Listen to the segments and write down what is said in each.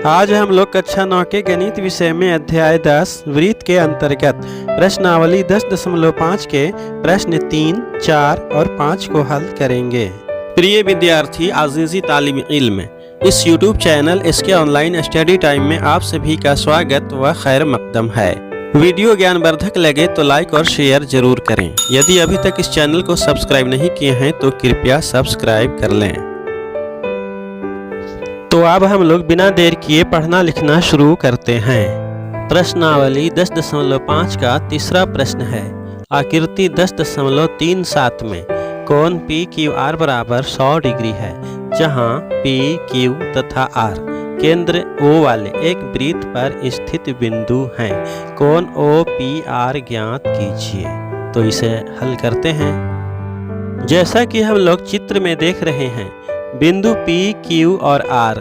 आज हम लोग कक्षा 9 के गणित विषय में अध्याय 10 वृत्त के अंतर्गत प्रश्नावली 10.5 के प्रश्न 3, 4 और 5 को हल करेंगे। प्रिय विद्यार्थी अज़ीज़ी तालिब इल्म, इस YouTube चैनल इसके ऑनलाइन स्टडी टाइम में आप सभी का स्वागत व खैर मकदम है। वीडियो ज्ञानवर्धक लगे तो लाइक और शेयर जरूर करें। यदि अभी तक इस चैनल को सब्सक्राइब नहीं किए हैं तो कृपया सब्सक्राइब कर लें। तो अब हम लोग बिना देर किए पढ़ना लिखना शुरू करते हैं। प्रश्नावली 10.5 का तीसरा प्रश्न है। आकृति 10.37 में कोण PQR बराबर 100 डिग्री है, जहां PQ तथा R केंद्र O वाले एक वृत्त पर स्थित बिंदु हैं। कोण OPR ज्ञात कीजिए। तो इसे हल करते हैं। जैसा कि हम लोग चित्र में देख रहे हैं, बिंदु P, Q और R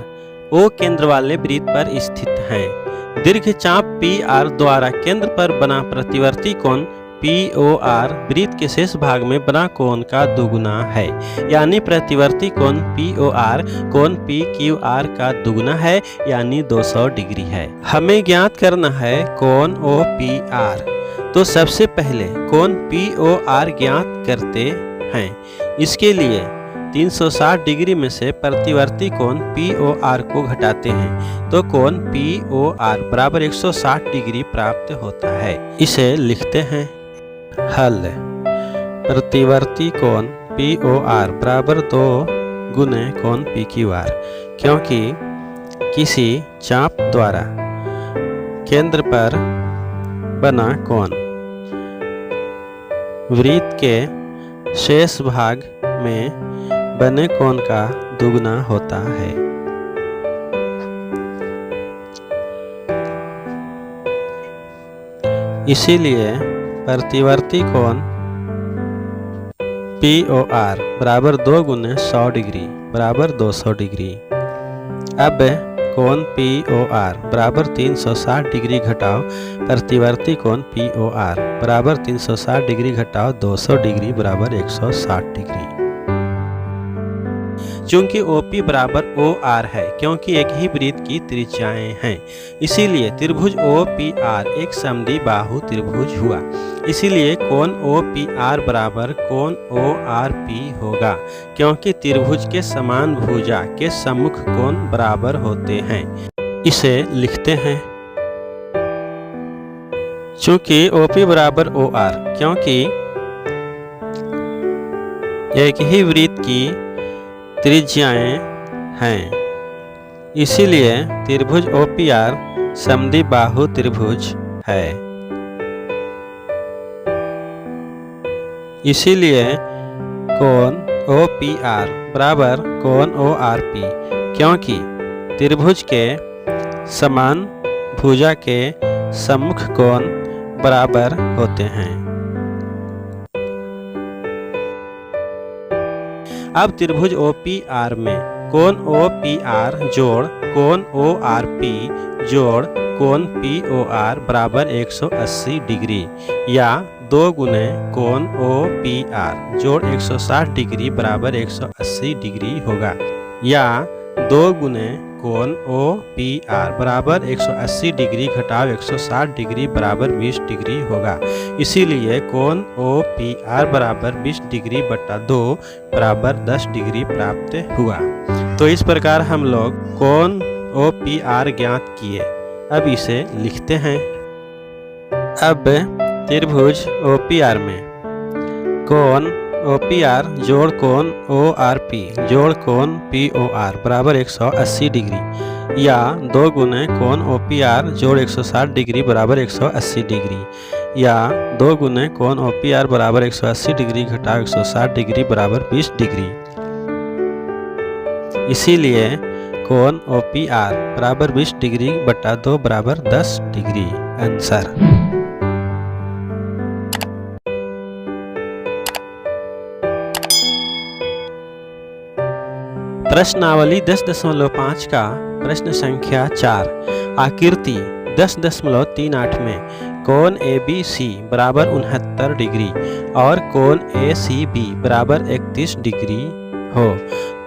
O केंद्र वाले वृत्त पर स्थित हैं। दीर्घ चाप PR द्वारा केंद्र पर बना प्रतिवर्ती कोण POR वृत्त के शेष भाग में बना कोण का दुगुना है, यानी प्रतिवर्ती कोण POR कोण PQR का दुगुना है, यानी 200 डिग्री है। हमें ज्ञात करना है कोण OPR। तो सबसे पहले कोण POR ज्ञात करते हैं। इसके लिए 360 डिग्री में से प्रतिवर्ती कोण POR को घटाते हैं तो कोण POR बराबर 160 डिग्री प्राप्त होता है। इसे लिखते हैं। हल। प्रतिवर्ती कोण POR बराबर 2 गुने कोण PQR, क्योंकि किसी चाप द्वारा केंद्र पर बना कोण वृत्त के शेष भाग में बने कोण का दुगुना होता है। इसीलिए प्रतिवर्ती कोण POR बराबर 2 गुने 100 डिग्री बराबर 200 डिग्री। अब कोण POR बराबर 360 डिग्री घटाओ प्रतिवर्ती कोण POR बराबर 360 डिग्री घटाओ 200 डिग्री बराबर 160 डिग्री। चूंकि OP बराबर OR है, क्योंकि एक ही वृत्त की त्रिज्याएं हैं, इसीलिए त्रिभुज OPR एक समद्वि बाहु त्रिभुज हुआ। इसीलिए कोण OPR बराबर कोण ORP होगा, क्योंकि त्रिभुज के समान भुजा के सम्मुख कोण बराबर होते हैं। इसे लिखते हैं। चूंकि OP बराबर OR, क्योंकि एक ही वृत्त की त्रिज्याएं हैं, इसीलिए त्रिभुज OPR समद्वि बाहु त्रिभुज है। इसीलिए कोण OPR बराबर कोण ORP, क्योंकि त्रिभुज के समान भुजा के सम्मुख कोण बराबर होते हैं। अब त्रिभुज OPR में कोण OPR जोड़ कोण ORP जोड़ कोण POR बराबर 180 डिग्री, या 2 गुने कोण OPR जोड़ 160 डिग्री बराबर 180 डिग्री होगा, या 2 गुने कोण OPR बराबर 180 डिग्री घटाव 160 डिग्री बराबर 20 डिग्री होगा। इसीलिए कोण OPR बराबर 20 डिग्री बटा 2 बराबर 10 डिग्री प्राप्त हुआ। तो इस प्रकार हम लोग कोण OPR ज्ञात किए। अब इसे लिखते हैं। अब त्रिभुज OPR में कोण OPR जोड़ कोण ORP जोड़ कोण POR बराबर 180 डिग्री, या 2 गुने कोण OPR जोड़ 160 डिग्री बराबर 180 डिग्री, या 2 गुने कोण OPR बराबर 180 डिग्री घटाव 160 डिग्री बराबर 20 डिग्री। इसीलिए कोण OPR बराबर 20 डिग्री बटा 2 बराबर 10 डिग्री। आंसर। प्रश्नावली 10.5 का प्रश्न संख्या 4। आकृति 10.38 में कोण ABC बराबर 69 डिग्री और कोण ACB बराबर 31 डिग्री हो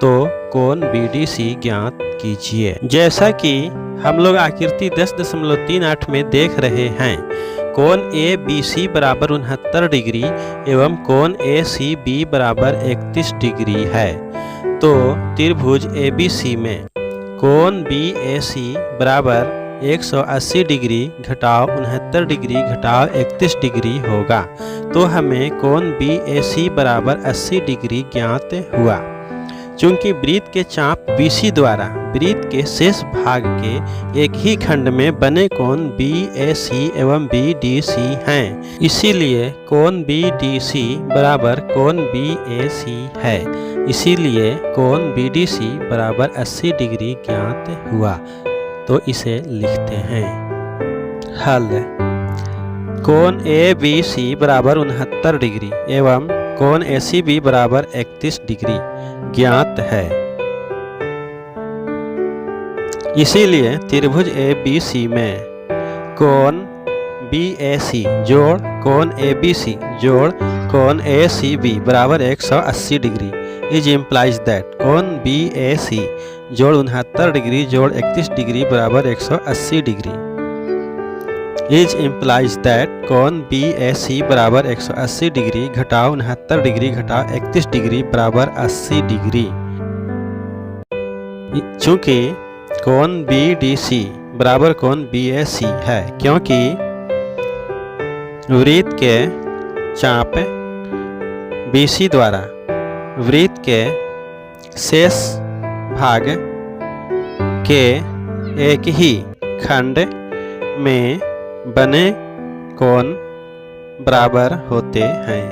तो कोण BDC ज्ञात कीजिए। जैसा कि हम लोग आकृति 10.38 में देख रहे हैं, कोण ABC बराबर 69 डिग्री एवं कोण ACB बराबर 31 डिग्री है। तो त्रिभुज ABC में कोण BAC बराबर 180 डिग्री घटाव 69 डिग्री घटाव 31 डिग्री होगा। तो हमें कोण BAC बराबर 80 डिग्री ज्ञात हुआ। चूंकि वृत्त के चाप BC द्वारा वृत्त के शेष भाग के एक ही खंड में बने कोण BAC एवं BDC हैं, इसीलिए कोण BDC बराबर कोण BAC है। इसीलिए कोण BDC बराबर 80 डिग्री ज्ञात हुआ। तो इसे लिखते हैं। हल। कोण ABC बराबर 69 डिग्री एवं कोण ACB बराबर 31 डिग्री ज्ञात है। इसीलिए त्रिभुज ABC में कोण BAC जोड़ कोण ABC जोड़ कोण ACB बराबर 180 डिग्री इज इम्प्लाइज दैट कोण BAC जोड़ 69 डिग्री जोड़ 31 डिग्री बराबर 180 डिग्री इज इम्प्लाइज दैट कोण BAC बराबर 180 डिग्री घटाव 69 डिग्री घटाव 31 डिग्री बराबर 80 डिग्री। चूंकि कोण BDC बराबर कोण BAC है, क्योंकि वृत्त के चाप BC द्वारा वृत्त के शेष भाग के एक ही खंड में बने कोण बराबर होते हैं।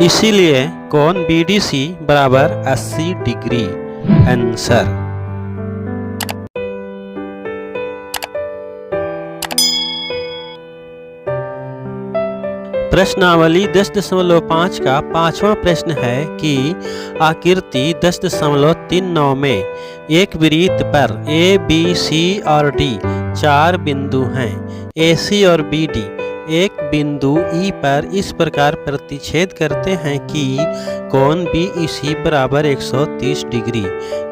इसीलिए कोण BDC बराबर 80 डिग्री आंसर। प्रश्नावली 10.5 का 5वां प्रश्न है कि आकृति 10.39 में एक वृत्त पर A, B, C और D 4 बिंदु हैं। AC और BD एक बिंदु E पर इस प्रकार प्रतिच्छेद करते हैं कि कोण BEC बराबर 130 डिग्री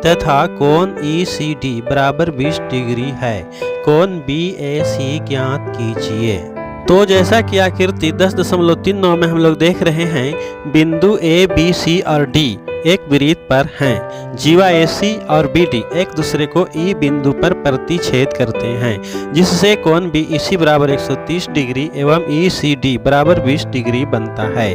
तथा कोण ECD बराबर 20 डिग्री है। कोण BAC ज्ञात कीजिए। तो जैसा कि आकृति 10.39 में हम लोग देख रहे हैं, बिंदु A, B, C और D एक वृत्त पर हैं। जीवा AC और BD एक दूसरे को E बिंदु पर प्रतिच्छेद करते हैं, जिससे कोण BEC बराबर 130 डिग्री एवं ECD बराबर 20 डिग्री बनता है।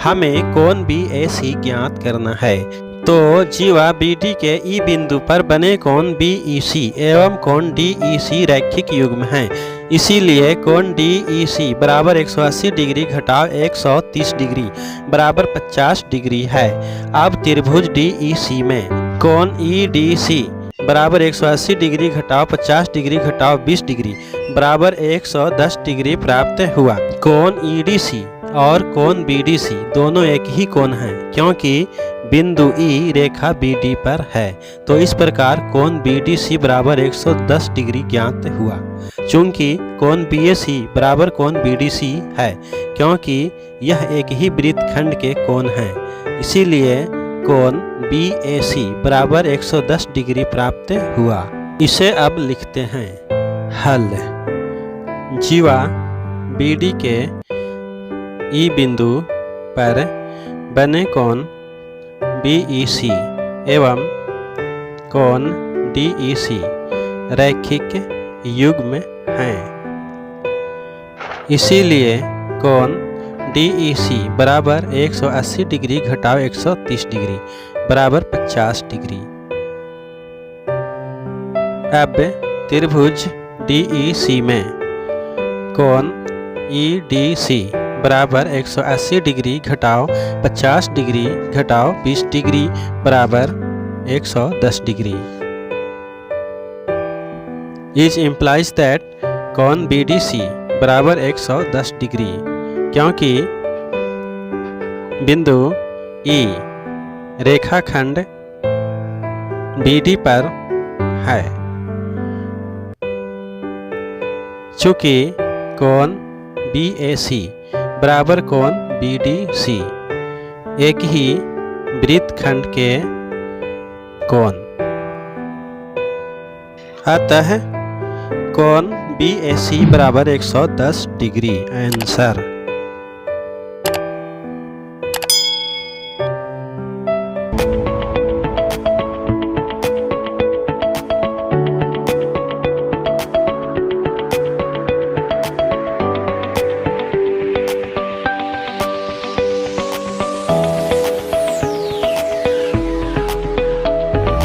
हमें कोण BAC ज्ञात करना है। तो जीवा BD के E बिंदु पर बने कोण BEC एवं कोण DEC रैखिक युग्म हैं। इसीलिए कोण DEC बराबर 180 डिग्री घटाव 130 डिग्री बराबर 50 डिग्री है। अब त्रिभुज DEC में कोण EDC बराबर 180 डिग्री घटाव 50 डिग्री घटाव 20 डिग्री बराबर 110 डिग्री प्राप्त हुआ। कोण EDC और कोण BDC दोनों एक ही कोण हैं, क्योंकि बिंदु E रेखा BD पर है। तो इस प्रकार कोण BDC बराबर 110 डिग्री ज्ञात हुआ। चूंकि कोण BAC बराबर कोण BDC है, क्योंकि यह एक ही वृत्त खंड के कोण हैं, इसीलिए कोण BAC बराबर 110 डिग्री प्राप्त हुआ। इसे अब लिखते हैं। हल। जीवा BD के E बिंदु पर बने कोण BEC एवं कोण DEC रैखिक युग्म हैं। इसीलिए कोण DEC बराबर 180 डिग्री घटाव 130 डिग्री बराबर 50 डिग्री। अब त्रिभुज DEC में कोण EDC बराबर 180 डिग्री घटाव 50 डिग्री घटाव 20 डिग्री बराबर 110 डिग्री इज इम्प्लाइज दैट कोण BDC बराबर 110 डिग्री, क्योंकि बिंदु E रेखाखंड BD पर है। चूंकि कोण BAC बराबर कोण बी डी सी। एक ही वृत्तखंड के कोण आता है कोण BAC बराबर 110 डिग्री। आंसर